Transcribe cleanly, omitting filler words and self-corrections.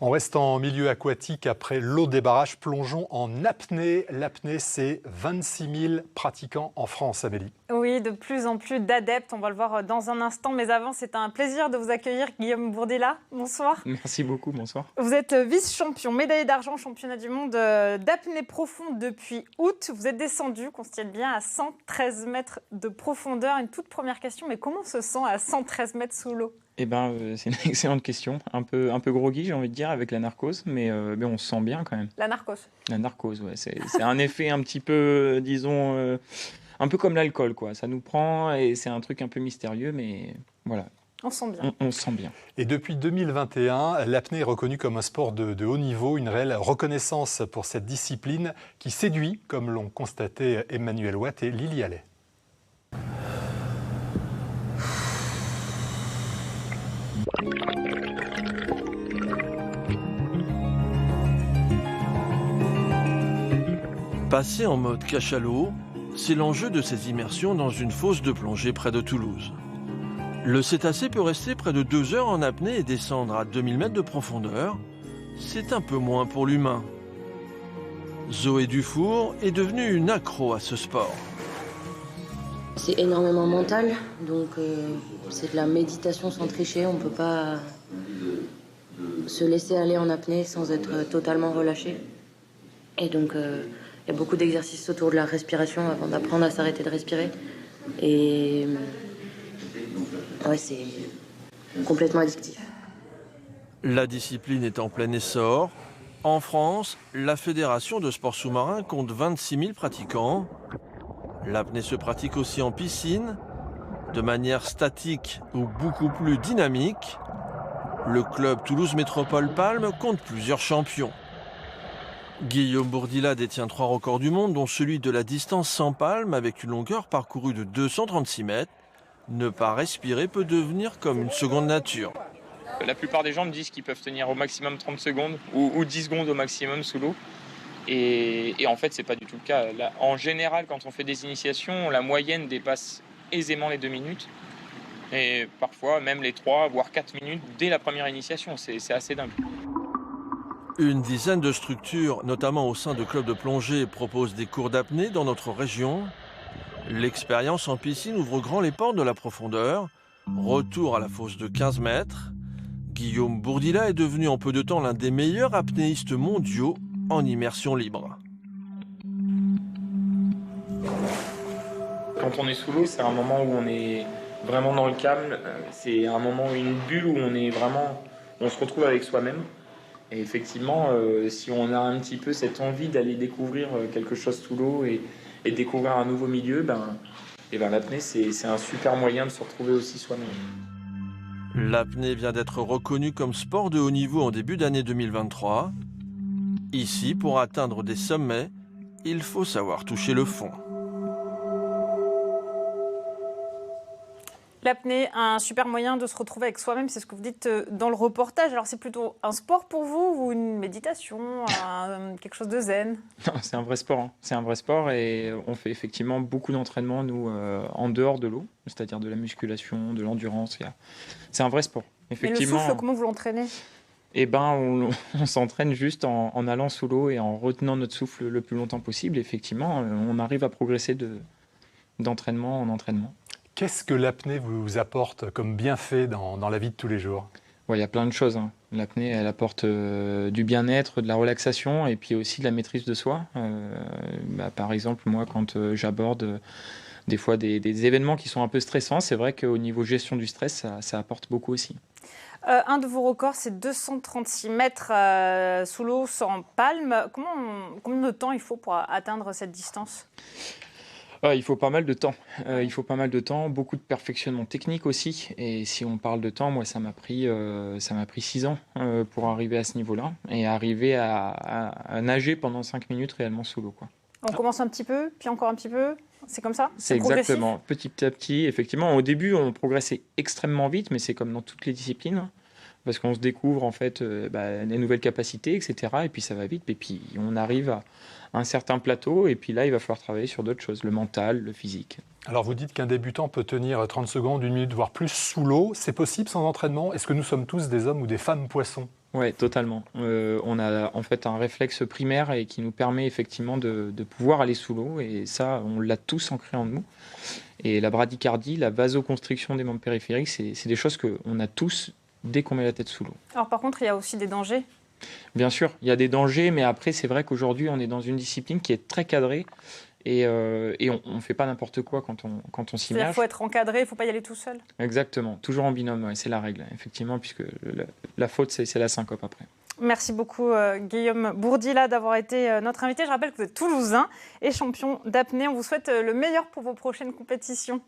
On reste en milieu aquatique après l'eau des barrages. Plongeons en apnée. L'apnée, c'est 26 000 pratiquants en France, Amélie. Oui, de plus en plus d'adeptes. On va le voir dans un instant. Mais avant, c'est un plaisir de vous accueillir, Guillaume Bourdila. Bonsoir. Merci beaucoup, bonsoir. Vous êtes vice-champion, médaillé d'argent au championnat du monde d'apnée profonde depuis août. Vous êtes descendu, qu'on se tienne bien, à 113 mètres de profondeur. Une toute première question, mais comment on se sent à 113 mètres sous l'eau ? C'est une excellente question. Un peu groggy, j'ai envie de dire, avec la narcose, mais on se sent bien quand même. La narcose. La narcose, ouais. C'est un effet un petit peu, disons, un peu comme l'alcool, quoi. Ça nous prend et c'est un truc un peu mystérieux, mais voilà. On se sent bien. On se sent bien. Et depuis 2021, l'apnée est reconnue comme un sport de haut niveau, une réelle reconnaissance pour cette discipline qui séduit, comme l'ont constaté Emmanuel Watt et Lily Allais. Passer en mode cachalot, c'est l'enjeu de ces immersions dans une fosse de plongée près de Toulouse. Le cétacé peut rester près de 2 heures en apnée et descendre à 2000 mètres de profondeur. C'est un peu moins pour l'humain. Zoé Dufour est devenue une accro à ce sport. C'est énormément mental, donc c'est de la méditation sans tricher. On ne peut pas se laisser aller en apnée sans être totalement relâché. Et donc, il y a beaucoup d'exercices autour de la respiration avant d'apprendre à s'arrêter de respirer. Et ouais, c'est complètement addictif. La discipline est en plein essor. En France, la Fédération de sport sous-marin compte 26 000 pratiquants. L'apnée se pratique aussi en piscine, de manière statique ou beaucoup plus dynamique. Le club Toulouse Métropole Palme compte plusieurs champions. Guillaume Bourdila détient 3 records du monde, dont celui de la distance sans palme avec une longueur parcourue de 236 mètres. Ne pas respirer peut devenir comme une seconde nature. La plupart des gens me disent qu'ils peuvent tenir au maximum 30 secondes ou 10 secondes au maximum sous l'eau. Et en fait, c'est pas du tout le cas. Là, en général, quand on fait des initiations, la moyenne dépasse aisément les 2 minutes. Et parfois, même les 3, voire 4 minutes dès la première initiation. C'est assez dingue. Une dizaine de structures, notamment au sein de clubs de plongée, proposent des cours d'apnée dans notre région. L'expérience en piscine ouvre grand les portes de la profondeur. Retour à la fosse de 15 mètres. Guillaume Bourdila est devenu en peu de temps l'un des meilleurs apnéistes mondiaux en immersion libre. Quand on est sous l'eau, c'est un moment où on est vraiment dans le calme. C'est un moment, une bulle où on se retrouve avec soi-même. Et effectivement, si on a un petit peu cette envie d'aller découvrir quelque chose sous l'eau et découvrir un nouveau milieu, l'apnée, c'est un super moyen de se retrouver aussi soi-même. L'apnée vient d'être reconnue comme sport de haut niveau en début d'année 2023. Ici, pour atteindre des sommets, il faut savoir toucher le fond. L'apnée, un super moyen de se retrouver avec soi-même, c'est ce que vous dites dans le reportage. Alors c'est plutôt un sport pour vous ou une méditation, quelque chose de zen ? Non, c'est un vrai sport. Hein. C'est un vrai sport et on fait effectivement beaucoup d'entraînement, nous, en dehors de l'eau, c'est-à-dire de la musculation, de l'endurance. C'est un vrai sport. Effectivement. Et le souffle, comment vous l'entraînez ? On s'entraîne juste en allant sous l'eau et en retenant notre souffle le plus longtemps possible. Effectivement, on arrive à progresser d'entraînement en entraînement. Qu'est-ce que l'apnée vous apporte comme bienfait dans la vie de tous les jours ? Il y a plein de choses. Hein. L'apnée, elle apporte du bien-être, de la relaxation et puis aussi de la maîtrise de soi. Par exemple, moi, quand j'aborde des fois des événements qui sont un peu stressants, c'est vrai qu'au niveau gestion du stress, ça apporte beaucoup aussi. Un de vos records, c'est 236 mètres sous l'eau sans palme. Combien de temps il faut pour atteindre cette distance ? Il faut pas mal de temps. Beaucoup de perfectionnement technique aussi. Et si on parle de temps, moi, ça m'a pris 6 ans pour arriver à ce niveau-là et arriver à nager pendant 5 minutes réellement sous l'eau, quoi. On commence un petit peu, puis encore un petit peu. C'est comme ça ? C'est exactement. Petit à petit, effectivement. Au début, on progressait extrêmement vite, mais c'est comme dans toutes les disciplines. Parce qu'on se découvre en fait des nouvelles capacités, etc. Et puis ça va vite. Et puis on arrive à un certain plateau. Et puis là, il va falloir travailler sur d'autres choses, le mental, le physique. Alors vous dites qu'un débutant peut tenir 30 secondes, 1 minute, voire plus sous l'eau. C'est possible sans entraînement ? Est-ce que nous sommes tous des hommes ou des femmes poissons ? Ouais, totalement. On a en fait un réflexe primaire et qui nous permet effectivement de pouvoir aller sous l'eau. Et ça, on l'a tous ancré en nous. Et la bradycardie, la vasoconstriction des membres périphériques, c'est des choses qu'on a tous dès qu'on met la tête sous l'eau. Alors par contre, il y a aussi des dangers. Bien sûr, il y a des dangers, mais après, c'est vrai qu'aujourd'hui, on est dans une discipline qui est très cadrée. Et on ne fait pas n'importe quoi quand on s'y C'est-à-dire merge. qu'il faut être encadré, il ne faut pas y aller tout seul. Exactement, toujours en binôme, ouais, c'est la règle, effectivement, puisque la faute, c'est la syncope après. Merci beaucoup Guillaume Bourdila d'avoir été notre invité. Je rappelle que vous êtes toulousain et champion d'apnée. On vous souhaite le meilleur pour vos prochaines compétitions.